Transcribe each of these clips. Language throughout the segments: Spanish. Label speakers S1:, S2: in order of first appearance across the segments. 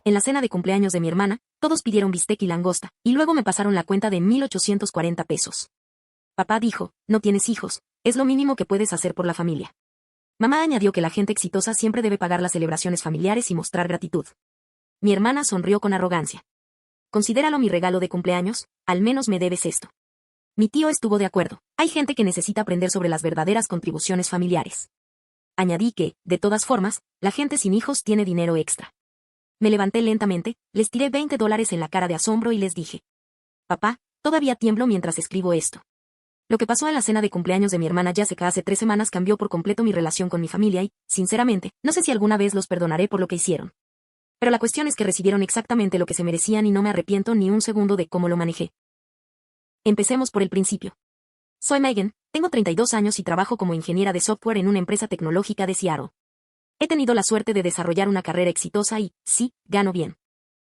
S1: En la cena de cumpleaños de mi hermana, todos pidieron bistec y langosta, y luego me pasaron la cuenta de 1,840 pesos. Papá dijo, no tienes hijos, es lo mínimo que puedes hacer por la familia. Mamá añadió que la gente exitosa siempre debe pagar las celebraciones familiares y mostrar gratitud. Mi hermana sonrió con arrogancia. Considéralo mi regalo de cumpleaños, al menos me debes esto. Mi tío estuvo de acuerdo, hay gente que necesita aprender sobre las verdaderas contribuciones familiares. Añadí que, de todas formas, la gente sin hijos tiene dinero extra. Me levanté lentamente, les tiré $20 en la cara de asombro y les dije. Papá, todavía tiemblo mientras escribo esto. Lo que pasó en la cena de cumpleaños de mi hermana Jessica hace 3 semanas cambió por completo mi relación con mi familia y, sinceramente, no sé si alguna vez los perdonaré por lo que hicieron. Pero la cuestión es que recibieron exactamente lo que se merecían y no me arrepiento ni un segundo de cómo lo manejé. Empecemos por el principio. Soy Megan, tengo 32 años y trabajo como ingeniera de software en una empresa tecnológica de Seattle. He tenido la suerte de desarrollar una carrera exitosa y, sí, gano bien.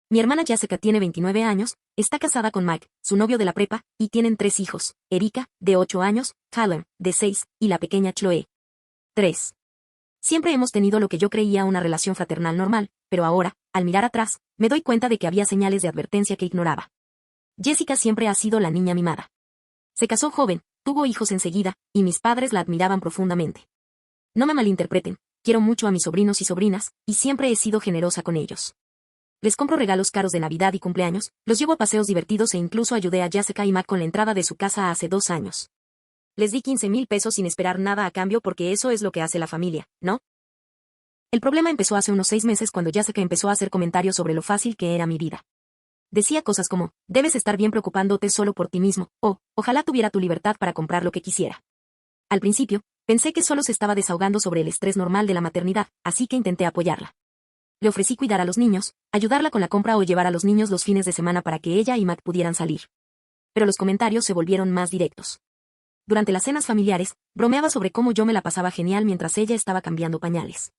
S1: Mi hermana Jessica tiene 29 años, está casada con Mike, su novio de la prepa, y tienen 3 hijos, Erika, de 8 años, Callum, de 6, y la pequeña Chloe. 3. Siempre hemos tenido lo que yo creía una relación fraternal normal, pero ahora, al mirar atrás, me doy cuenta de que había señales de advertencia que ignoraba. Jessica siempre ha sido la niña mimada. Se casó joven, tuvo hijos enseguida, y mis padres la admiraban profundamente. No me malinterpreten, quiero mucho a mis sobrinos y sobrinas, y siempre he sido generosa con ellos. Les compro regalos caros de Navidad y cumpleaños, los llevo a paseos divertidos e incluso ayudé a Jessica y Mac con la entrada de su casa hace 2 años. Les di 15,000 pesos sin esperar nada a cambio porque eso es lo que hace la familia, ¿no? El problema empezó hace unos 6 meses cuando Jessica empezó a hacer comentarios sobre lo fácil que era mi vida. Decía cosas como, debes estar bien preocupándote solo por ti mismo, o, ojalá tuviera tu libertad para comprar lo que quisiera. Al principio, pensé que solo se estaba desahogando sobre el estrés normal de la maternidad, así que intenté apoyarla. Le ofrecí cuidar a los niños, ayudarla con la compra o llevar a los niños los fines de semana para que ella y Mac pudieran salir. Pero los comentarios se volvieron más directos. Durante las cenas familiares, bromeaba sobre cómo yo me la pasaba genial mientras ella estaba cambiando pañales.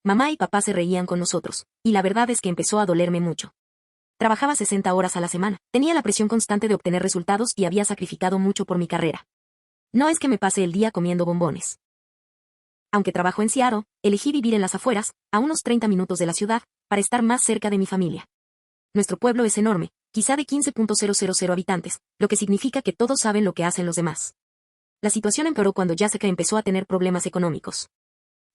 S1: Mamá y papá se reían con nosotros, y la verdad es que empezó a dolerme mucho. Trabajaba 60 horas a la semana, tenía la presión constante de obtener resultados y había sacrificado mucho por mi carrera. No es que me pase el día comiendo bombones. Aunque trabajo en Seattle, elegí vivir en las afueras, a unos 30 minutos de la ciudad, para estar más cerca de mi familia. Nuestro pueblo es enorme, quizá de 15,000 habitantes, lo que significa que todos saben lo que hacen los demás. La situación empeoró cuando Jessica empezó a tener problemas económicos.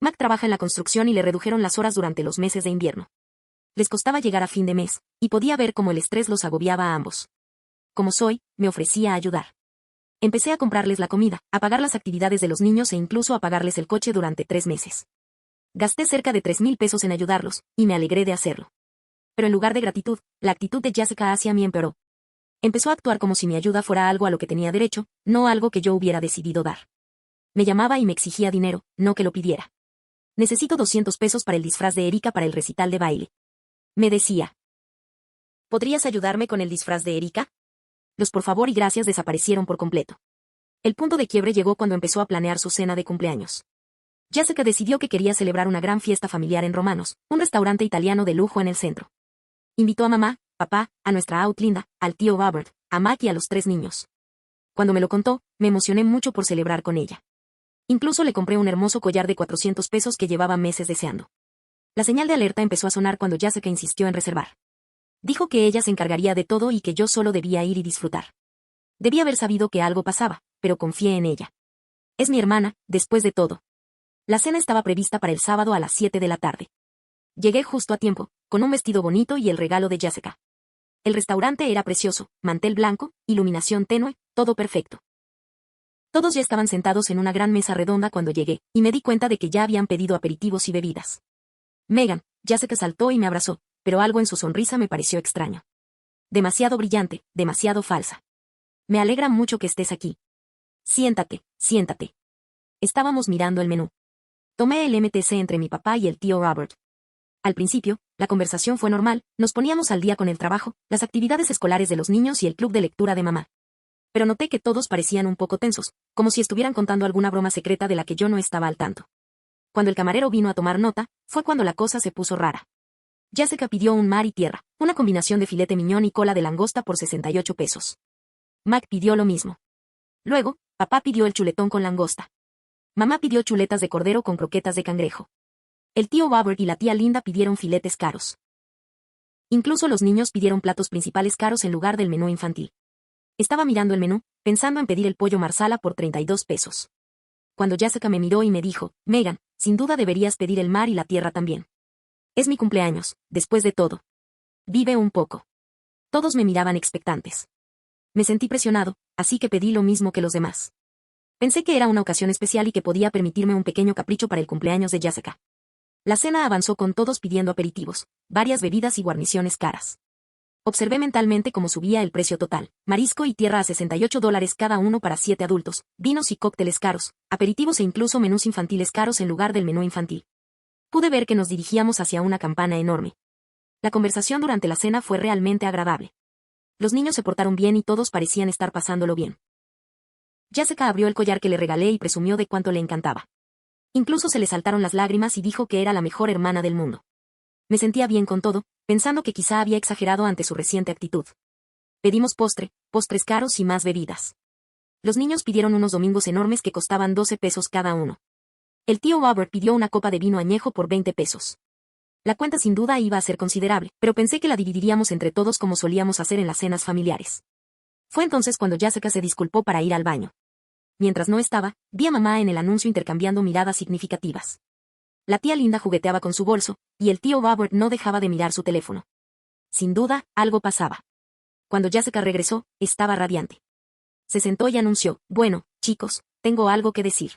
S1: Mac trabaja en la construcción y le redujeron las horas durante los meses de invierno. Les costaba llegar a fin de mes, y podía ver cómo el estrés los agobiaba a ambos. Como soy, me ofrecía a ayudar. Empecé a comprarles la comida, a pagar las actividades de los niños e incluso a pagarles el coche durante 3 meses. Gasté cerca de 3,000 pesos en ayudarlos, y me alegré de hacerlo. Pero en lugar de gratitud, la actitud de Jessica hacia mí empeoró. Empezó a actuar como si mi ayuda fuera algo a lo que tenía derecho, no algo que yo hubiera decidido dar. Me llamaba y me exigía dinero, no que lo pidiera. Necesito 200 pesos para el disfraz de Erika para el recital de baile. Me decía. ¿Podrías ayudarme con el disfraz de Erika? Los por favor y gracias desaparecieron por completo. El punto de quiebre llegó cuando empezó a planear su cena de cumpleaños. Jessica decidió que quería celebrar una gran fiesta familiar en Romanos, un restaurante italiano de lujo en el centro. Invitó a mamá, papá, a nuestra aunt Linda, al tío Robert, a Mac y a los 3 niños. Cuando me lo contó, me emocioné mucho por celebrar con ella. Incluso le compré un hermoso collar de 400 pesos que llevaba meses deseando. La señal de alerta empezó a sonar cuando Jessica insistió en reservar. Dijo que ella se encargaría de todo y que yo solo debía ir y disfrutar. Debía haber sabido que algo pasaba, pero confié en ella. Es mi hermana, después de todo. La cena estaba prevista para el sábado a las 7 de la tarde. Llegué justo a tiempo, con un vestido bonito y el regalo de Jessica. El restaurante era precioso, mantel blanco, iluminación tenue, todo perfecto. Todos ya estaban sentados en una gran mesa redonda cuando llegué, y me di cuenta de que ya habían pedido aperitivos y bebidas. Megan, Jessica saltó y me abrazó, pero algo en su sonrisa me pareció extraño. Demasiado brillante, demasiado falsa. Me alegra mucho que estés aquí. Siéntate, siéntate. Estábamos mirando el menú. Tomé el MTC entre mi papá y el tío Robert. Al principio, la conversación fue normal, nos poníamos al día con el trabajo, las actividades escolares de los niños y el club de lectura de mamá. Pero noté que todos parecían un poco tensos, como si estuvieran contando alguna broma secreta de la que yo no estaba al tanto. Cuando el camarero vino a tomar nota, fue cuando la cosa se puso rara. Jessica pidió un mar y tierra, una combinación de filete miñón y cola de langosta por 68 pesos. Mac pidió lo mismo. Luego, papá pidió el chuletón con langosta. Mamá pidió chuletas de cordero con croquetas de cangrejo. El tío Robert y la tía Linda pidieron filetes caros. Incluso los niños pidieron platos principales caros en lugar del menú infantil. Estaba mirando el menú, pensando en pedir el pollo marsala por 32 pesos. Cuando Jessica me miró y me dijo, Megan, sin duda deberías pedir el mar y la tierra también. Es mi cumpleaños, después de todo. Vive un poco. Todos me miraban expectantes. Me sentí presionado, así que pedí lo mismo que los demás. Pensé que era una ocasión especial y que podía permitirme un pequeño capricho para el cumpleaños de Jessica. La cena avanzó con todos pidiendo aperitivos, varias bebidas y guarniciones caras. Observé mentalmente cómo subía el precio total, marisco y tierra a $68 cada uno para 7 adultos, vinos y cócteles caros, aperitivos e incluso menús infantiles caros en lugar del menú infantil. Pude ver que nos dirigíamos hacia una campana enorme. La conversación durante la cena fue realmente agradable. Los niños se portaron bien y todos parecían estar pasándolo bien. Jessica abrió el collar que le regalé y presumió de cuánto le encantaba. Incluso se le saltaron las lágrimas y dijo que era la mejor hermana del mundo. Me sentía bien con todo, pensando que quizá había exagerado ante su reciente actitud. Pedimos postres caros y más bebidas. Los niños pidieron unos domingos enormes que costaban 12 pesos cada uno. El tío Robert pidió una copa de vino añejo por 20 pesos. La cuenta sin duda iba a ser considerable, pero pensé que la dividiríamos entre todos como solíamos hacer en las cenas familiares. Fue entonces cuando Jessica se disculpó para ir al baño. Mientras no estaba, vi a mamá en el anuncio intercambiando miradas significativas. La tía Linda jugueteaba con su bolso, y el tío Robert no dejaba de mirar su teléfono. Sin duda, algo pasaba. Cuando Jessica regresó, estaba radiante. Se sentó y anunció, bueno, chicos, tengo algo que decir.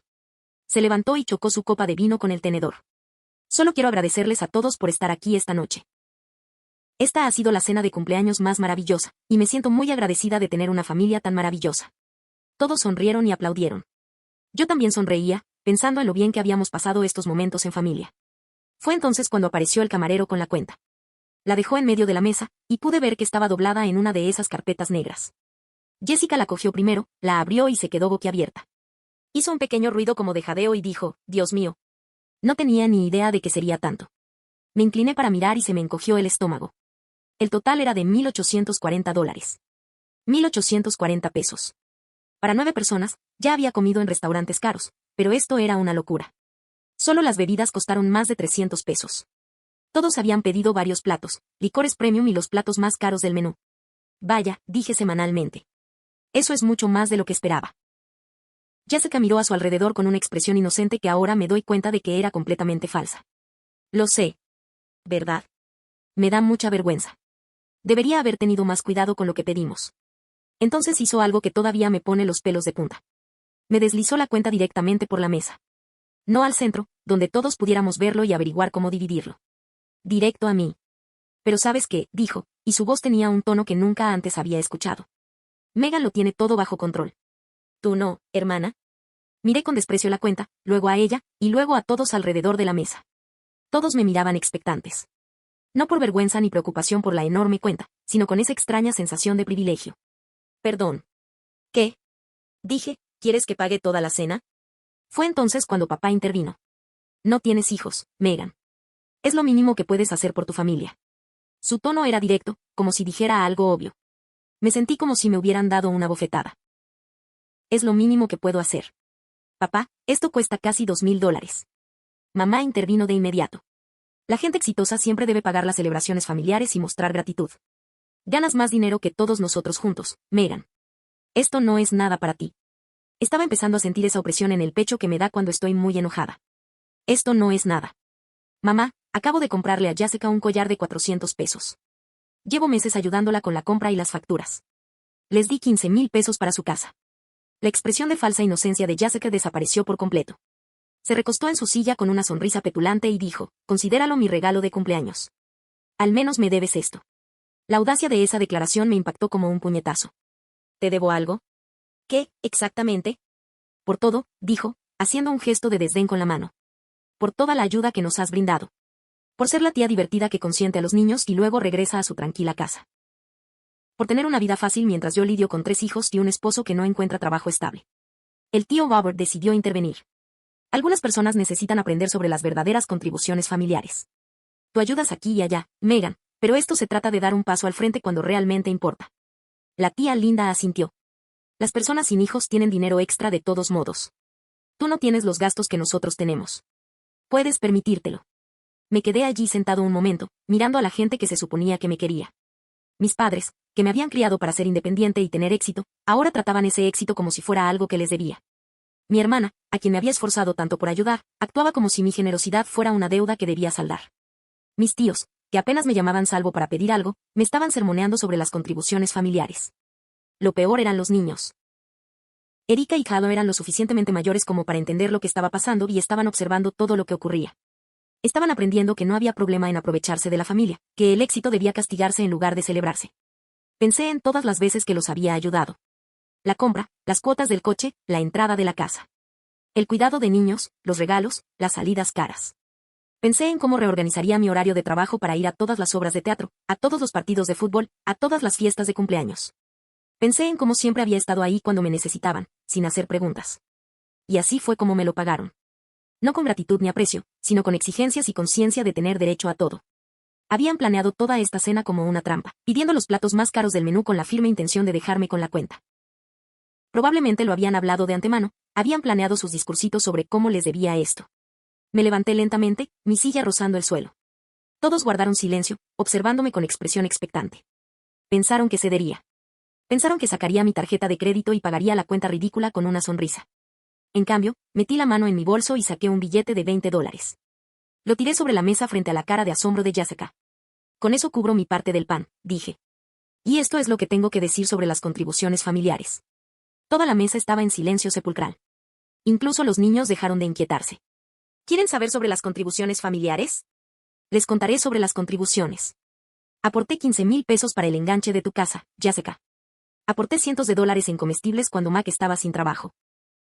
S1: Se levantó y chocó su copa de vino con el tenedor. Solo quiero agradecerles a todos por estar aquí esta noche. Esta ha sido la cena de cumpleaños más maravillosa, y me siento muy agradecida de tener una familia tan maravillosa. Todos sonrieron y aplaudieron. Yo también sonreía, pensando en lo bien que habíamos pasado estos momentos en familia. Fue entonces cuando apareció el camarero con la cuenta. La dejó en medio de la mesa, y pude ver que estaba doblada en una de esas carpetas negras. Jessica la cogió primero, la abrió y se quedó boquiabierta. Hizo un pequeño ruido como de jadeo y dijo, Dios mío. No tenía ni idea de que sería tanto. Me incliné para mirar y se me encogió el estómago. El total era de $1,840. 1,840 pesos. Para 9 personas, ya había comido en restaurantes caros, pero esto era una locura. Solo las bebidas costaron más de 300 pesos. Todos habían pedido varios platos, licores premium y los platos más caros del menú. Vaya, dije semanalmente. Eso es mucho más de lo que esperaba. Jessica miró a su alrededor con una expresión inocente que ahora me doy cuenta de que era completamente falsa. Lo sé. ¿Verdad? Me da mucha vergüenza. Debería haber tenido más cuidado con lo que pedimos. Entonces hizo algo que todavía me pone los pelos de punta. Me deslizó la cuenta directamente por la mesa. No al centro, donde todos pudiéramos verlo y averiguar cómo dividirlo. Directo a mí. Pero ¿sabes qué? Dijo, y su voz tenía un tono que nunca antes había escuchado. Megan lo tiene todo bajo control. ¿Tú no, hermana? Miré con desprecio la cuenta, luego a ella, y luego a todos alrededor de la mesa. Todos me miraban expectantes. No por vergüenza ni preocupación por la enorme cuenta, sino con esa extraña sensación de privilegio. Perdón. ¿Qué? Dije, ¿quieres que pague toda la cena? Fue entonces cuando papá intervino. No tienes hijos, Megan. Es lo mínimo que puedes hacer por tu familia. Su tono era directo, como si dijera algo obvio. Me sentí como si me hubieran dado una bofetada. Es lo mínimo que puedo hacer. Papá, esto cuesta casi $2,000. Mamá intervino de inmediato. La gente exitosa siempre debe pagar las celebraciones familiares y mostrar gratitud. Ganas más dinero que todos nosotros juntos, Megan. Esto no es nada para ti. Estaba empezando a sentir esa opresión en el pecho que me da cuando estoy muy enojada. Esto no es nada. Mamá, acabo de comprarle a Jessica un collar de 400 pesos. Llevo meses ayudándola con la compra y las facturas. Les di 15,000 pesos para su casa. La expresión de falsa inocencia de Jessica desapareció por completo. Se recostó en su silla con una sonrisa petulante y dijo, considéralo mi regalo de cumpleaños. Al menos me debes esto. La audacia de esa declaración me impactó como un puñetazo. ¿Te debo algo? ¿Qué, exactamente? Por todo, dijo, haciendo un gesto de desdén con la mano. Por toda la ayuda que nos has brindado. Por ser la tía divertida que consiente a los niños y luego regresa a su tranquila casa. Por tener una vida fácil mientras yo lidio con 3 hijos y un esposo que no encuentra trabajo estable. El tío Robert decidió intervenir. Algunas personas necesitan aprender sobre las verdaderas contribuciones familiares. Tú ayudas aquí y allá, Megan, pero esto se trata de dar un paso al frente cuando realmente importa. La tía Linda asintió. Las personas sin hijos tienen dinero extra de todos modos. Tú no tienes los gastos que nosotros tenemos. Puedes permitírtelo. Me quedé allí sentado un momento, mirando a la gente que se suponía que me quería. Mis padres, que me habían criado para ser independiente y tener éxito, ahora trataban ese éxito como si fuera algo que les debía. Mi hermana, a quien me había esforzado tanto por ayudar, actuaba como si mi generosidad fuera una deuda que debía saldar. Mis tíos, que apenas me llamaban salvo para pedir algo, me estaban sermoneando sobre las contribuciones familiares. Lo peor eran los niños. Erika y Halo eran lo suficientemente mayores como para entender lo que estaba pasando y estaban observando todo lo que ocurría. Estaban aprendiendo que no había problema en aprovecharse de la familia, que el éxito debía castigarse en lugar de celebrarse. Pensé en todas las veces que los había ayudado. La compra, las cuotas del coche, la entrada de la casa. El cuidado de niños, los regalos, las salidas caras. Pensé en cómo reorganizaría mi horario de trabajo para ir a todas las obras de teatro, a todos los partidos de fútbol, a todas las fiestas de cumpleaños. Pensé en cómo siempre había estado ahí cuando me necesitaban, sin hacer preguntas. Y así fue como me lo pagaron. No con gratitud ni aprecio, sino con exigencias y conciencia de tener derecho a todo. Habían planeado toda esta cena como una trampa, pidiendo los platos más caros del menú con la firme intención de dejarme con la cuenta. Probablemente lo habían hablado de antemano, habían planeado sus discursitos sobre cómo les debía esto. Me levanté lentamente, mi silla rozando el suelo. Todos guardaron silencio, observándome con expresión expectante. Pensaron que cedería. Pensaron que sacaría mi tarjeta de crédito y pagaría la cuenta ridícula con una sonrisa. En cambio, metí la mano en mi bolso y saqué un billete de $20. Lo tiré sobre la mesa frente a la cara de asombro de Jessica. Con eso cubro mi parte del pan, dije. Y esto es lo que tengo que decir sobre las contribuciones familiares. Toda la mesa estaba en silencio sepulcral. Incluso los niños dejaron de inquietarse. ¿Quieren saber sobre las contribuciones familiares? Les contaré sobre las contribuciones. Aporté 15,000 pesos para el enganche de tu casa, Jessica. Aporté cientos de dólares en comestibles cuando Mac estaba sin trabajo.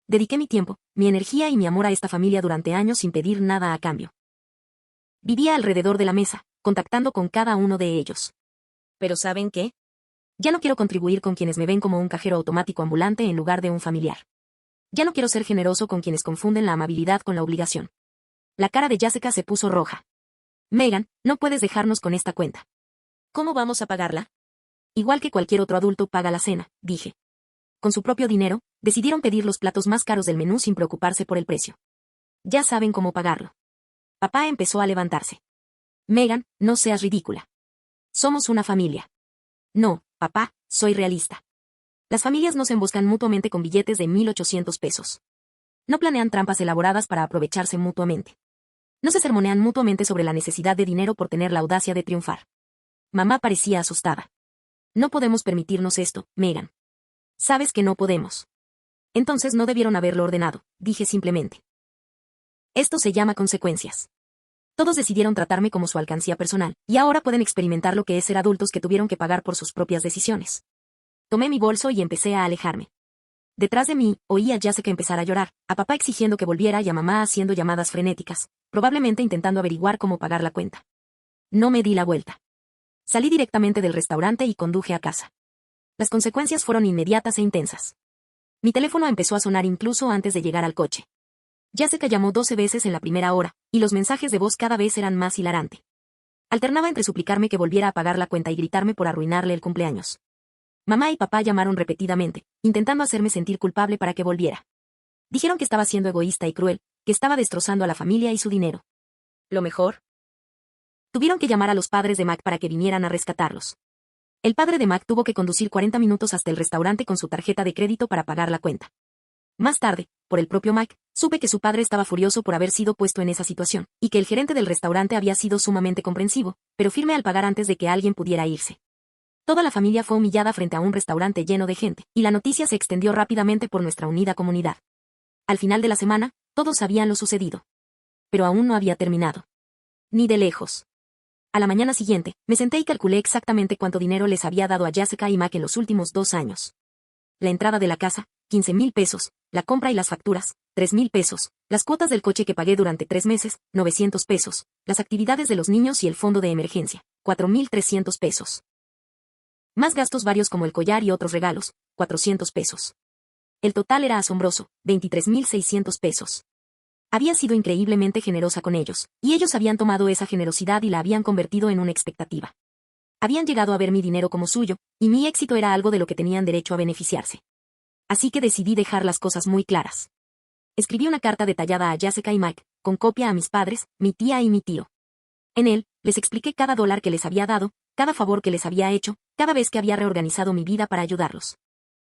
S1: Dediqué mi tiempo, mi energía y mi amor a esta familia durante años sin pedir nada a cambio. Vivía alrededor de la mesa, contactando con cada uno de ellos. Pero ¿saben qué? Ya no quiero contribuir con quienes me ven como un cajero automático ambulante en lugar de un familiar. Ya no quiero ser generoso con quienes confunden la amabilidad con la obligación. La cara de Jessica se puso roja. Megan, no puedes dejarnos con esta cuenta. ¿Cómo vamos a pagarla? Igual que cualquier otro adulto paga la cena, dije. Con su propio dinero, decidieron pedir los platos más caros del menú sin preocuparse por el precio. Ya saben cómo pagarlo. Papá empezó a levantarse. Megan, no seas ridícula. Somos una familia. No, papá, soy realista. Las familias no se emboscan mutuamente con billetes de 1,800 pesos. No planean trampas elaboradas para aprovecharse mutuamente. No se sermonean mutuamente sobre la necesidad de dinero por tener la audacia de triunfar. Mamá parecía asustada. No podemos permitirnos esto, Megan. Sabes que no podemos. Entonces no debieron haberlo ordenado, dije simplemente. Esto se llama consecuencias. Todos decidieron tratarme como su alcancía personal, y ahora pueden experimentar lo que es ser adultos que tuvieron que pagar por sus propias decisiones. Tomé mi bolso y empecé a alejarme. Detrás de mí, oí a Jessica empezar a llorar, a papá exigiendo que volviera y a mamá haciendo llamadas frenéticas, probablemente intentando averiguar cómo pagar la cuenta. No me di la vuelta. Salí directamente del restaurante y conduje a casa. Las consecuencias fueron inmediatas e intensas. Mi teléfono empezó a sonar incluso antes de llegar al coche. Jessica llamó 12 veces en la primera hora, y los mensajes de voz cada vez eran más hilarante. Alternaba entre suplicarme que volviera a pagar la cuenta y gritarme por arruinarle el cumpleaños. Mamá y papá llamaron repetidamente, intentando hacerme sentir culpable para que volviera. Dijeron que estaba siendo egoísta y cruel, que estaba destrozando a la familia y su dinero. ¿Lo mejor? Tuvieron que llamar a los padres de Mac para que vinieran a rescatarlos. El padre de Mac tuvo que conducir 40 minutos hasta el restaurante con su tarjeta de crédito para pagar la cuenta. Más tarde, por el propio Mac, supe que su padre estaba furioso por haber sido puesto en esa situación, y que el gerente del restaurante había sido sumamente comprensivo, pero firme al pagar antes de que alguien pudiera irse. Toda la familia fue humillada frente a un restaurante lleno de gente, y la noticia se extendió rápidamente por nuestra unida comunidad. Al final de la semana, todos sabían lo sucedido. Pero aún no había terminado. Ni de lejos. A la mañana siguiente, me senté y calculé exactamente cuánto dinero les había dado a Jessica y Mac en los últimos 2 años. La entrada de la casa, 15,000 pesos, la compra y las facturas, 3,000 pesos, las cuotas del coche que pagué durante 3 meses, 900 pesos, las actividades de los niños y el fondo de emergencia, 4,300 pesos. Más gastos varios como el collar y otros regalos, 400 pesos. El total era asombroso, 23,600 pesos. Había sido increíblemente generosa con ellos, y ellos habían tomado esa generosidad y la habían convertido en una expectativa. Habían llegado a ver mi dinero como suyo, y mi éxito era algo de lo que tenían derecho a beneficiarse. Así que decidí dejar las cosas muy claras. Escribí una carta detallada a Jessica y Mike, con copia a mis padres, mi tía y mi tío. En él, les expliqué cada dólar que les había dado, cada favor que les había hecho, cada vez que había reorganizado mi vida para ayudarlos.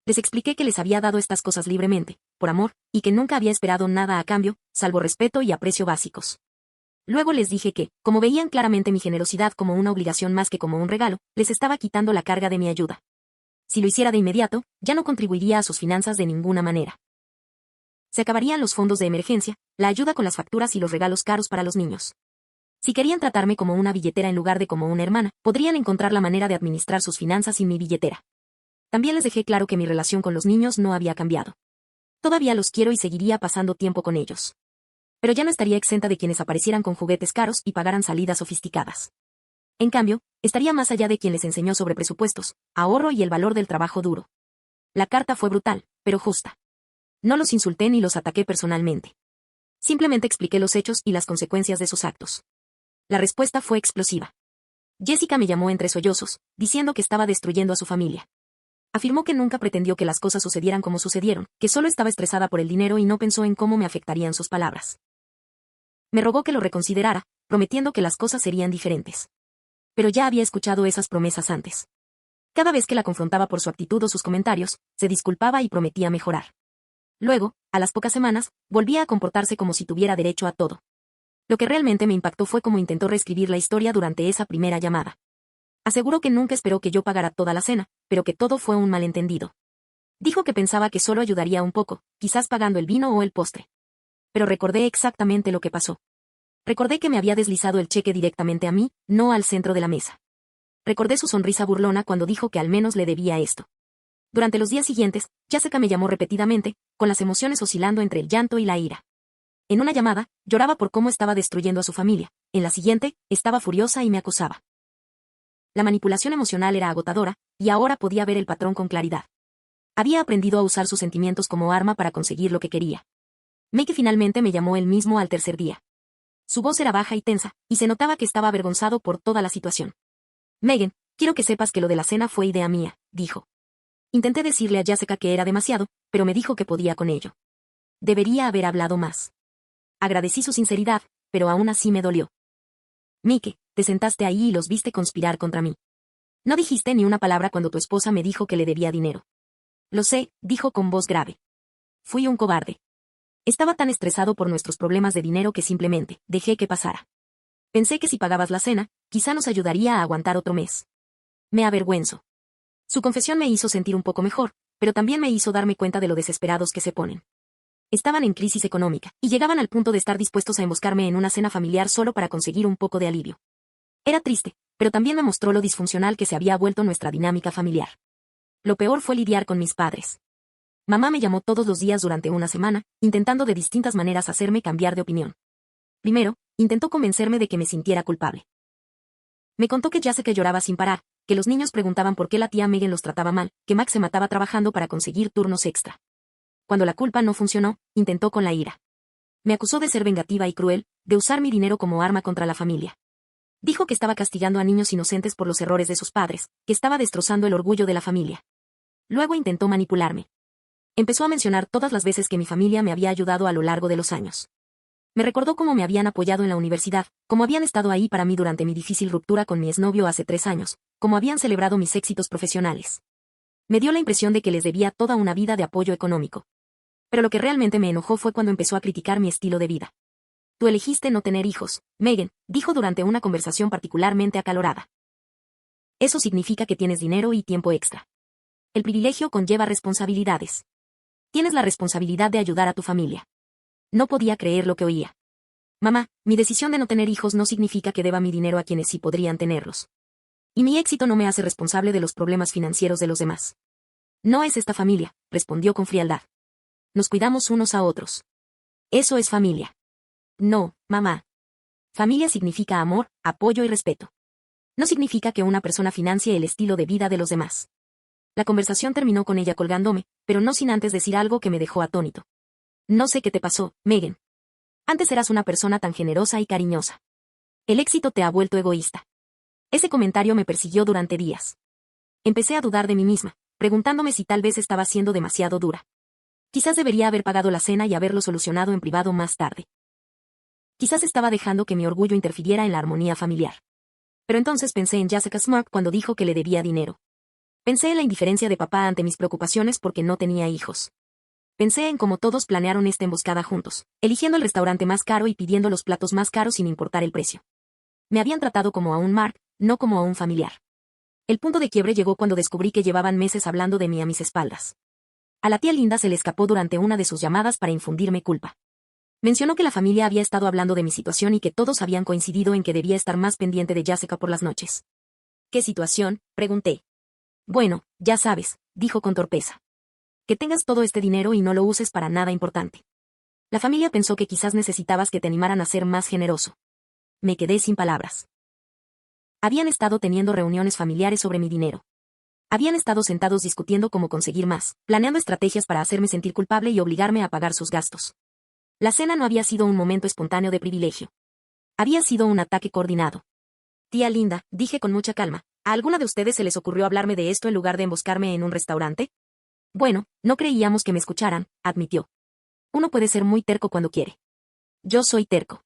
S1: Les expliqué que les había dado estas cosas libremente, por amor, y que nunca había esperado nada a cambio, salvo respeto y aprecio básicos. Luego les dije que, como veían claramente mi generosidad como una obligación más que como un regalo, les estaba quitando la carga de mi ayuda. Si lo hiciera de inmediato, ya no contribuiría a sus finanzas de ninguna manera. Se acabarían los fondos de emergencia, la ayuda con las facturas y los regalos caros para los niños. Si querían tratarme como una billetera en lugar de como una hermana, podrían encontrar la manera de administrar sus finanzas sin mi billetera. También les dejé claro que mi relación con los niños no había cambiado. Todavía los quiero y seguiría pasando tiempo con ellos. Pero ya no estaría exenta de quienes aparecieran con juguetes caros y pagaran salidas sofisticadas. En cambio, estaría más allá de quien les enseñó sobre presupuestos, ahorro y el valor del trabajo duro. La carta fue brutal, pero justa. No los insulté ni los ataqué personalmente. Simplemente expliqué los hechos y las consecuencias de sus actos. La respuesta fue explosiva. Jessica me llamó entre sollozos, diciendo que estaba destruyendo a su familia. Afirmó que nunca pretendió que las cosas sucedieran como sucedieron, que solo estaba estresada por el dinero y no pensó en cómo me afectarían sus palabras. Me rogó que lo reconsiderara, prometiendo que las cosas serían diferentes. Pero ya había escuchado esas promesas antes. Cada vez que la confrontaba por su actitud o sus comentarios, se disculpaba y prometía mejorar. Luego, a las pocas semanas, volvía a comportarse como si tuviera derecho a todo. Lo que realmente me impactó fue cómo intentó reescribir la historia durante esa primera llamada. Aseguró que nunca esperó que yo pagara toda la cena, pero que todo fue un malentendido. Dijo que pensaba que solo ayudaría un poco, quizás pagando el vino o el postre. Pero recordé exactamente lo que pasó. Recordé que me había deslizado el cheque directamente a mí, no al centro de la mesa. Recordé su sonrisa burlona cuando dijo que al menos le debía esto. Durante los días siguientes, Jessica me llamó repetidamente, con las emociones oscilando entre el llanto y la ira. En una llamada, lloraba por cómo estaba destruyendo a su familia. En la siguiente, estaba furiosa y me acusaba. La manipulación emocional era agotadora, y ahora podía ver el patrón con claridad. Había aprendido a usar sus sentimientos como arma para conseguir lo que quería. Meg finalmente me llamó él mismo al tercer día. Su voz era baja y tensa, y se notaba que estaba avergonzado por toda la situación. Megan, quiero que sepas que lo de la cena fue idea mía, dijo. Intenté decirle a Jessica que era demasiado, pero me dijo que podía con ello. Debería haber hablado más. Agradecí su sinceridad, pero aún así me dolió. Mike, te sentaste ahí y los viste conspirar contra mí. No dijiste ni una palabra cuando tu esposa me dijo que le debía dinero. Lo sé, dijo con voz grave. Fui un cobarde. Estaba tan estresado por nuestros problemas de dinero que simplemente dejé que pasara. Pensé que si pagabas la cena, quizá nos ayudaría a aguantar otro mes. Me avergüenzo. Su confesión me hizo sentir un poco mejor, pero también me hizo darme cuenta de lo desesperados que se ponen. Estaban en crisis económica, y llegaban al punto de estar dispuestos a emboscarme en una cena familiar solo para conseguir un poco de alivio. Era triste, pero también me mostró lo disfuncional que se había vuelto nuestra dinámica familiar. Lo peor fue lidiar con mis padres. Mamá me llamó todos los días durante una semana, intentando de distintas maneras hacerme cambiar de opinión. Primero, intentó convencerme de que me sintiera culpable. Me contó que Jessica lloraba sin parar, que los niños preguntaban por qué la tía Megan los trataba mal, que Max se mataba trabajando para conseguir turnos extra. Cuando la culpa no funcionó, intentó con la ira. Me acusó de ser vengativa y cruel, de usar mi dinero como arma contra la familia. Dijo que estaba castigando a niños inocentes por los errores de sus padres, que estaba destrozando el orgullo de la familia. Luego intentó manipularme. Empezó a mencionar todas las veces que mi familia me había ayudado a lo largo de los años. Me recordó cómo me habían apoyado en la universidad, cómo habían estado ahí para mí durante mi difícil ruptura con mi exnovio hace 3 años, cómo habían celebrado mis éxitos profesionales. Me dio la impresión de que les debía toda una vida de apoyo económico. Pero lo que realmente me enojó fue cuando empezó a criticar mi estilo de vida. Tú elegiste no tener hijos, Megan, dijo durante una conversación particularmente acalorada. Eso significa que tienes dinero y tiempo extra. El privilegio conlleva responsabilidades. Tienes la responsabilidad de ayudar a tu familia. No podía creer lo que oía. Mamá, mi decisión de no tener hijos no significa que deba mi dinero a quienes sí podrían tenerlos. Y mi éxito no me hace responsable de los problemas financieros de los demás. No es esta familia, respondió con frialdad. Nos cuidamos unos a otros. Eso es familia. No, mamá. Familia significa amor, apoyo y respeto. No significa que una persona financie el estilo de vida de los demás. La conversación terminó con ella colgándome, pero no sin antes decir algo que me dejó atónito. No sé qué te pasó, Megan. Antes eras una persona tan generosa y cariñosa. El éxito te ha vuelto egoísta. Ese comentario me persiguió durante días. Empecé a dudar de mí misma, preguntándome si tal vez estaba siendo demasiado dura. Quizás debería haber pagado la cena y haberlo solucionado en privado más tarde. Quizás estaba dejando que mi orgullo interfiriera en la armonía familiar. Pero entonces pensé en Jessica Smart cuando dijo que le debía dinero. Pensé en la indiferencia de papá ante mis preocupaciones porque no tenía hijos. Pensé en cómo todos planearon esta emboscada juntos, eligiendo el restaurante más caro y pidiendo los platos más caros sin importar el precio. Me habían tratado como a un Mark, no como a un familiar. El punto de quiebre llegó cuando descubrí que llevaban meses hablando de mí a mis espaldas. A la tía Linda se le escapó durante una de sus llamadas para infundirme culpa. Mencionó que la familia había estado hablando de mi situación y que todos habían coincidido en que debía estar más pendiente de Jessica por las noches. ¿Qué situación?, pregunté. Bueno, ya sabes, dijo con torpeza. Que tengas todo este dinero y no lo uses para nada importante. La familia pensó que quizás necesitabas que te animaran a ser más generoso. Me quedé sin palabras. Habían estado teniendo reuniones familiares sobre mi dinero. Habían estado sentados discutiendo cómo conseguir más, planeando estrategias para hacerme sentir culpable y obligarme a pagar sus gastos. La cena no había sido un momento espontáneo de privilegio. Había sido un ataque coordinado. Tía Linda, dije con mucha calma, ¿a alguna de ustedes se les ocurrió hablarme de esto en lugar de emboscarme en un restaurante? Bueno, no creíamos que me escucharan, admitió. Uno puede ser muy terco cuando quiere. Yo soy terco.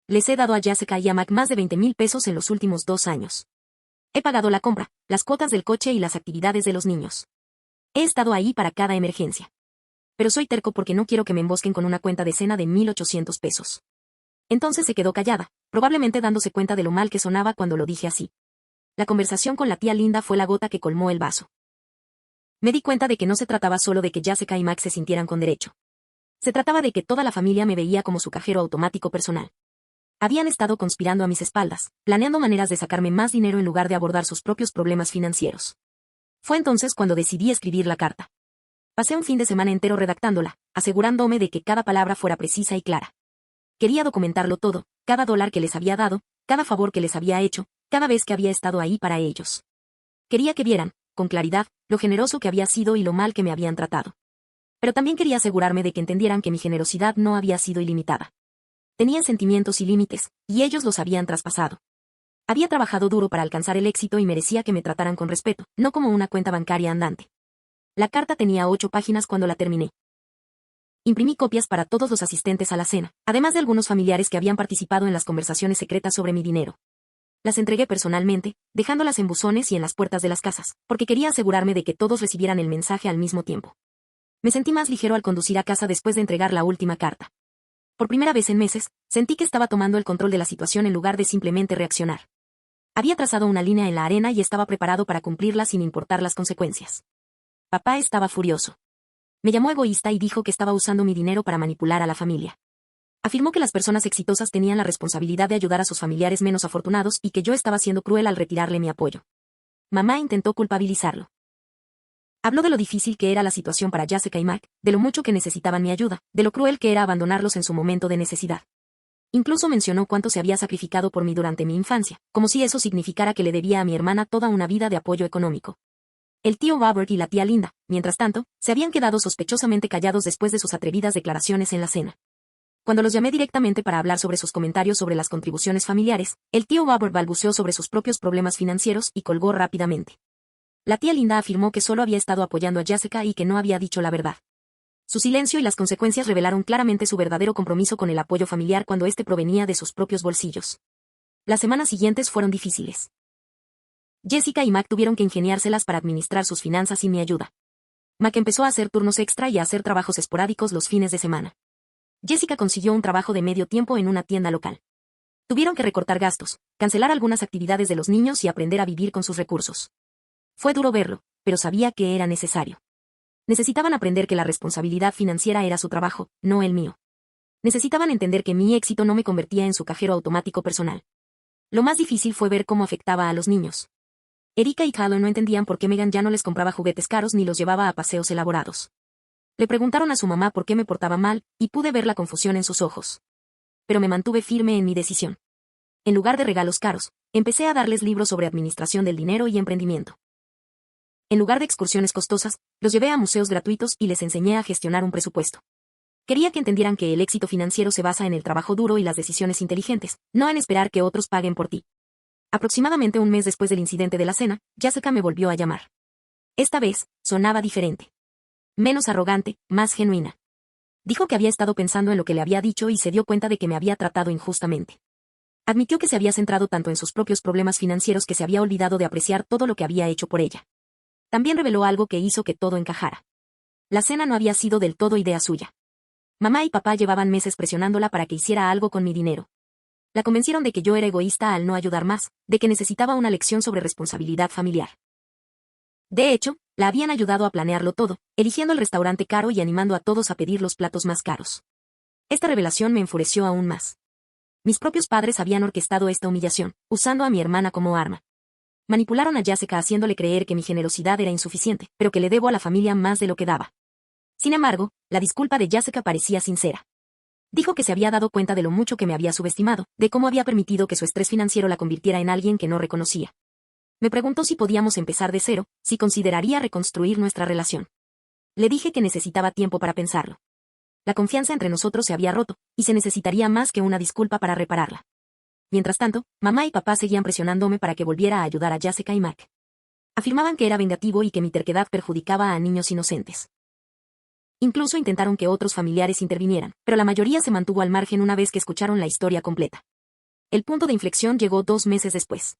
S1: Les he dado a Jessica y a Mac más de 20,000 pesos en los últimos 2 años. He pagado la compra, las cuotas del coche y las actividades de los niños. He estado ahí para cada emergencia. Pero soy terco porque no quiero que me embosquen con una cuenta de cena de 1,800 pesos. Entonces se quedó callada, probablemente dándose cuenta de lo mal que sonaba cuando lo dije así. La conversación con la tía Linda fue la gota que colmó el vaso. Me di cuenta de que no se trataba solo de que Jessica y Max se sintieran con derecho. Se trataba de que toda la familia me veía como su cajero automático personal. Habían estado conspirando a mis espaldas, planeando maneras de sacarme más dinero en lugar de abordar sus propios problemas financieros. Fue entonces cuando decidí escribir la carta. Pasé un fin de semana entero redactándola, asegurándome de que cada palabra fuera precisa y clara. Quería documentarlo todo, cada dólar que les había dado, cada favor que les había hecho, cada vez que había estado ahí para ellos. Quería que vieran, con claridad, lo generoso que había sido y lo mal que me habían tratado. Pero también quería asegurarme de que entendieran que mi generosidad no había sido ilimitada. Tenía sentimientos y límites, y ellos los habían traspasado. Había trabajado duro para alcanzar el éxito y merecía que me trataran con respeto, no como una cuenta bancaria andante. La carta tenía 8 páginas cuando la terminé. Imprimí copias para todos los asistentes a la cena, además de algunos familiares que habían participado en las conversaciones secretas sobre mi dinero. Las entregué personalmente, dejándolas en buzones y en las puertas de las casas, porque quería asegurarme de que todos recibieran el mensaje al mismo tiempo. Me sentí más ligero al conducir a casa después de entregar la última carta. Por primera vez en meses, sentí que estaba tomando el control de la situación en lugar de simplemente reaccionar. Había trazado una línea en la arena y estaba preparado para cumplirla sin importar las consecuencias. Papá estaba furioso. Me llamó egoísta y dijo que estaba usando mi dinero para manipular a la familia. Afirmó que las personas exitosas tenían la responsabilidad de ayudar a sus familiares menos afortunados y que yo estaba siendo cruel al retirarle mi apoyo. Mamá intentó culpabilizarlo. Habló de lo difícil que era la situación para Jessica y Mac, de lo mucho que necesitaban mi ayuda, de lo cruel que era abandonarlos en su momento de necesidad. Incluso mencionó cuánto se había sacrificado por mí durante mi infancia, como si eso significara que le debía a mi hermana toda una vida de apoyo económico. El tío Robert y la tía Linda, mientras tanto, se habían quedado sospechosamente callados después de sus atrevidas declaraciones en la cena. Cuando los llamé directamente para hablar sobre sus comentarios sobre las contribuciones familiares, el tío Robert balbuceó sobre sus propios problemas financieros y colgó rápidamente. La tía Linda afirmó que solo había estado apoyando a Jessica y que no había dicho la verdad. Su silencio y las consecuencias revelaron claramente su verdadero compromiso con el apoyo familiar cuando éste provenía de sus propios bolsillos. Las semanas siguientes fueron difíciles. Jessica y Mac tuvieron que ingeniárselas para administrar sus finanzas sin mi ayuda. Mac empezó a hacer turnos extra y a hacer trabajos esporádicos los fines de semana. Jessica consiguió un trabajo de medio tiempo en una tienda local. Tuvieron que recortar gastos, cancelar algunas actividades de los niños y aprender a vivir con sus recursos. Fue duro verlo, pero sabía que era necesario. Necesitaban aprender que la responsabilidad financiera era su trabajo, no el mío. Necesitaban entender que mi éxito no me convertía en su cajero automático personal. Lo más difícil fue ver cómo afectaba a los niños. Erika y Halo no entendían por qué Megan ya no les compraba juguetes caros ni los llevaba a paseos elaborados. Le preguntaron a su mamá por qué me portaba mal, y pude ver la confusión en sus ojos. Pero me mantuve firme en mi decisión. En lugar de regalos caros, empecé a darles libros sobre administración del dinero y emprendimiento. En lugar de excursiones costosas, los llevé a museos gratuitos y les enseñé a gestionar un presupuesto. Quería que entendieran que el éxito financiero se basa en el trabajo duro y las decisiones inteligentes, no en esperar que otros paguen por ti. Aproximadamente un mes después del incidente de la cena, Jessica me volvió a llamar. Esta vez, sonaba diferente. Menos arrogante, más genuina. Dijo que había estado pensando en lo que le había dicho y se dio cuenta de que me había tratado injustamente. Admitió que se había centrado tanto en sus propios problemas financieros que se había olvidado de apreciar todo lo que había hecho por ella. También reveló algo que hizo que todo encajara. La cena no había sido del todo idea suya. Mamá y papá llevaban meses presionándola para que hiciera algo con mi dinero. La convencieron de que yo era egoísta al no ayudar más, de que necesitaba una lección sobre responsabilidad familiar. De hecho, la habían ayudado a planearlo todo, eligiendo el restaurante caro y animando a todos a pedir los platos más caros. Esta revelación me enfureció aún más. Mis propios padres habían orquestado esta humillación, usando a mi hermana como arma. Manipularon a Jessica haciéndole creer que mi generosidad era insuficiente, pero que le debo a la familia más de lo que daba. Sin embargo, la disculpa de Jessica parecía sincera. Dijo que se había dado cuenta de lo mucho que me había subestimado, de cómo había permitido que su estrés financiero la convirtiera en alguien que no reconocía. Me preguntó si podíamos empezar de cero, si consideraría reconstruir nuestra relación. Le dije que necesitaba tiempo para pensarlo. La confianza entre nosotros se había roto, y se necesitaría más que una disculpa para repararla. Mientras tanto, mamá y papá seguían presionándome para que volviera a ayudar a Jessica y Mac. Afirmaban que era vengativo y que mi terquedad perjudicaba a niños inocentes. Incluso intentaron que otros familiares intervinieran, pero la mayoría se mantuvo al margen una vez que escucharon la historia completa. El punto de inflexión llegó 2 meses después.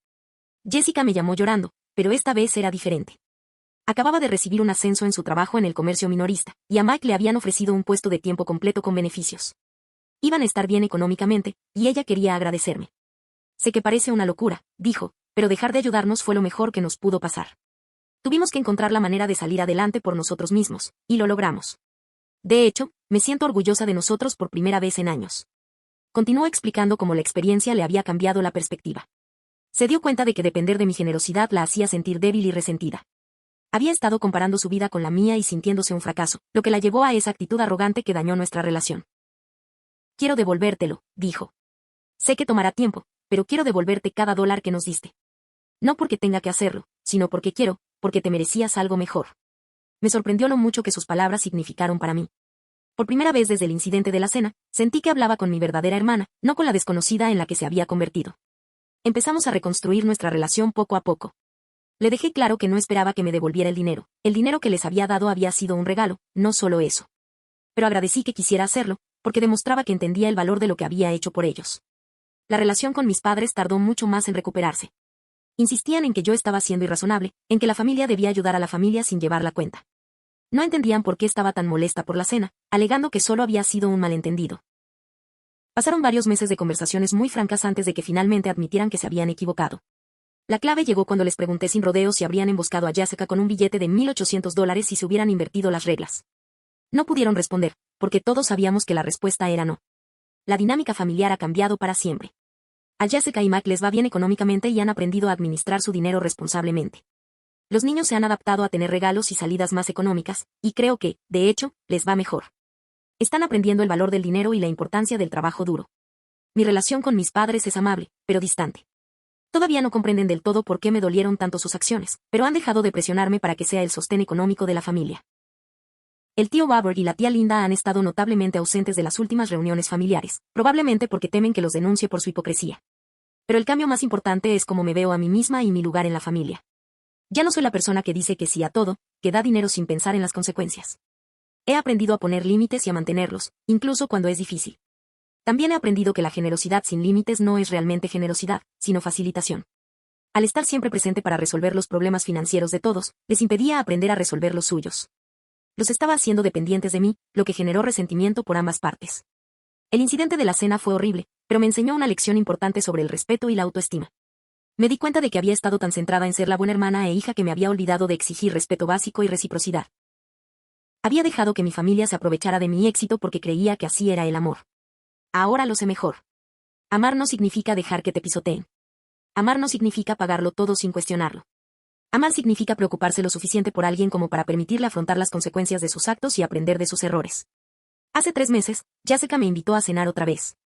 S1: Jessica me llamó llorando, pero esta vez era diferente. Acababa de recibir un ascenso en su trabajo en el comercio minorista, y a Mike le habían ofrecido un puesto de tiempo completo con beneficios. Iban a estar bien económicamente, y ella quería agradecerme. Sé que parece una locura, dijo, pero dejar de ayudarnos fue lo mejor que nos pudo pasar. Tuvimos que encontrar la manera de salir adelante por nosotros mismos, y lo logramos. De hecho, me siento orgullosa de nosotros por primera vez en años. Continuó explicando cómo la experiencia le había cambiado la perspectiva. Se dio cuenta de que depender de mi generosidad la hacía sentir débil y resentida. Había estado comparando su vida con la mía y sintiéndose un fracaso, lo que la llevó a esa actitud arrogante que dañó nuestra relación. Quiero devolvértelo, dijo. Sé que tomará tiempo, pero quiero devolverte cada dólar que nos diste. No porque tenga que hacerlo, sino porque quiero, porque te merecías algo mejor. Me sorprendió lo mucho que sus palabras significaron para mí. Por primera vez desde el incidente de la cena, sentí que hablaba con mi verdadera hermana, no con la desconocida en la que se había convertido. Empezamos a reconstruir nuestra relación poco a poco. Le dejé claro que no esperaba que me devolviera el dinero que les había dado había sido un regalo, no solo eso. Pero agradecí que quisiera hacerlo, porque demostraba que entendía el valor de lo que había hecho por ellos. La relación con mis padres tardó mucho más en recuperarse. Insistían en que yo estaba siendo irrazonable, en que la familia debía ayudar a la familia sin llevar la cuenta. No entendían por qué estaba tan molesta por la cena, alegando que solo había sido un malentendido. Pasaron varios meses de conversaciones muy francas antes de que finalmente admitieran que se habían equivocado. La clave llegó cuando les pregunté sin rodeos si habrían emboscado a Jessica con un billete de $1,800 y si hubieran invertido las reglas. No pudieron responder, porque todos sabíamos que la respuesta era no. La dinámica familiar ha cambiado para siempre. A Jessica y Mac les va bien económicamente y han aprendido a administrar su dinero responsablemente. Los niños se han adaptado a tener regalos y salidas más económicas, y creo que, de hecho, les va mejor. Están aprendiendo el valor del dinero y la importancia del trabajo duro. Mi relación con mis padres es amable, pero distante. Todavía no comprenden del todo por qué me dolieron tanto sus acciones, pero han dejado de presionarme para que sea el sostén económico de la familia. El tío Robert y la tía Linda han estado notablemente ausentes de las últimas reuniones familiares, probablemente porque temen que los denuncie por su hipocresía. Pero el cambio más importante es cómo me veo a mí misma y mi lugar en la familia. Ya no soy la persona que dice que sí a todo, que da dinero sin pensar en las consecuencias. He aprendido a poner límites y a mantenerlos, incluso cuando es difícil. También he aprendido que la generosidad sin límites no es realmente generosidad, sino facilitación. Al estar siempre presente para resolver los problemas financieros de todos, les impedía aprender a resolver los suyos. Los estaba haciendo dependientes de mí, lo que generó resentimiento por ambas partes. El incidente de la cena fue horrible, pero me enseñó una lección importante sobre el respeto y la autoestima. Me di cuenta de que había estado tan centrada en ser la buena hermana e hija que me había olvidado de exigir respeto básico y reciprocidad. Había dejado que mi familia se aprovechara de mi éxito porque creía que así era el amor. Ahora lo sé mejor. Amar no significa dejar que te pisoteen. Amar no significa pagarlo todo sin cuestionarlo. Amar significa preocuparse lo suficiente por alguien como para permitirle afrontar las consecuencias de sus actos y aprender de sus errores. Hace 3 meses, Jessica me invitó a cenar otra vez.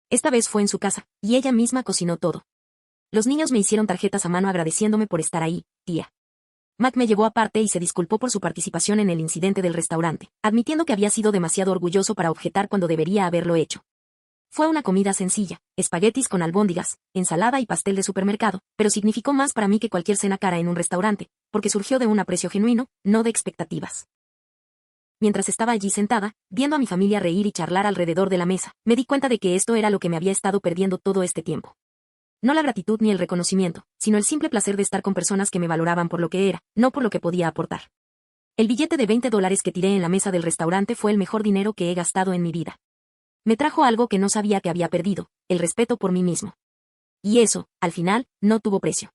S1: Esta vez fue en su casa, y ella misma cocinó todo. Los niños me hicieron tarjetas a mano agradeciéndome por estar ahí, tía. Mac me llevó aparte y se disculpó por su participación en el incidente del restaurante, admitiendo que había sido demasiado orgulloso para objetar cuando debería haberlo hecho. Fue una comida sencilla, espaguetis con albóndigas, ensalada y pastel de supermercado, pero significó más para mí que cualquier cena cara en un restaurante, porque surgió de un aprecio genuino, no de expectativas. mientras estaba allí sentada, viendo a mi familia reír y charlar alrededor de la mesa, me di cuenta de que esto era lo que me había estado perdiendo todo este tiempo. No la gratitud ni el reconocimiento, sino el simple placer de estar con personas que me valoraban por lo que era, no por lo que podía aportar. El billete de $20 que tiré en la mesa del restaurante fue el mejor dinero que he gastado en mi vida. Me trajo algo que no sabía que había perdido, el respeto por mí mismo. Y eso, al final, no tuvo precio.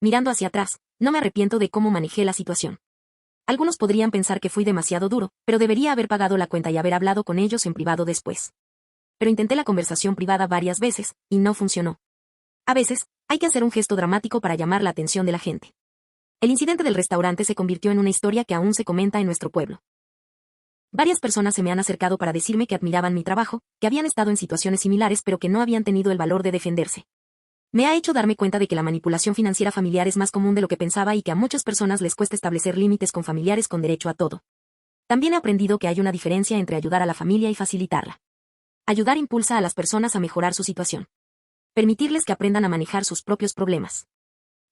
S1: Mirando hacia atrás, no me arrepiento de cómo manejé la situación. Algunos podrían pensar que fui demasiado duro, pero debería haber pagado la cuenta y haber hablado con ellos en privado después. Pero intenté la conversación privada varias veces, y no funcionó. A veces, hay que hacer un gesto dramático para llamar la atención de la gente. El incidente del restaurante se convirtió en una historia que aún se comenta en nuestro pueblo. Varias personas se me han acercado para decirme que admiraban mi trabajo, que habían estado en situaciones similares pero que no habían tenido el valor de defenderse. Me ha hecho darme cuenta de que la manipulación financiera familiar es más común de lo que pensaba y que a muchas personas les cuesta establecer límites con familiares con derecho a todo. También he aprendido que hay una diferencia entre ayudar a la familia y facilitarla. Ayudar impulsa a las personas a mejorar su situación. Permitirles que aprendan a manejar sus propios problemas.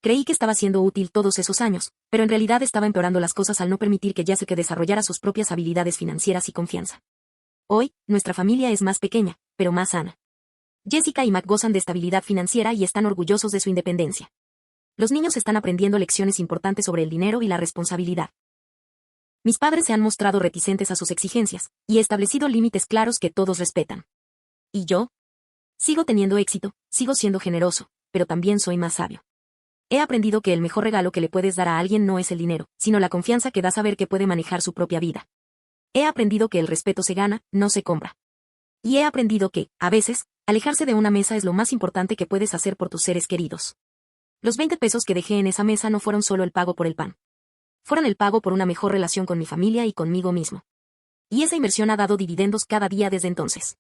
S1: Creí que estaba siendo útil todos esos años, pero en realidad estaba empeorando las cosas al no permitir que Jessica desarrollara sus propias habilidades financieras y confianza. Hoy, nuestra familia es más pequeña, pero más sana. Jessica y Mac gozan de estabilidad financiera y están orgullosos de su independencia. Los niños están aprendiendo lecciones importantes sobre el dinero y la responsabilidad. Mis padres se han mostrado reticentes a sus exigencias, y he establecido límites claros que todos respetan. ¿Y yo? Sigo teniendo éxito, sigo siendo generoso, pero también soy más sabio. He aprendido que el mejor regalo que le puedes dar a alguien no es el dinero, sino la confianza que da saber que puede manejar su propia vida. He aprendido que el respeto se gana, no se compra. Y he aprendido que, a veces, alejarse de una mesa es lo más importante que puedes hacer por tus seres queridos. Los 20 pesos que dejé en esa mesa no fueron solo el pago por el pan. Fueron el pago por una mejor relación con mi familia y conmigo mismo. Y esa inversión ha dado dividendos cada día desde entonces.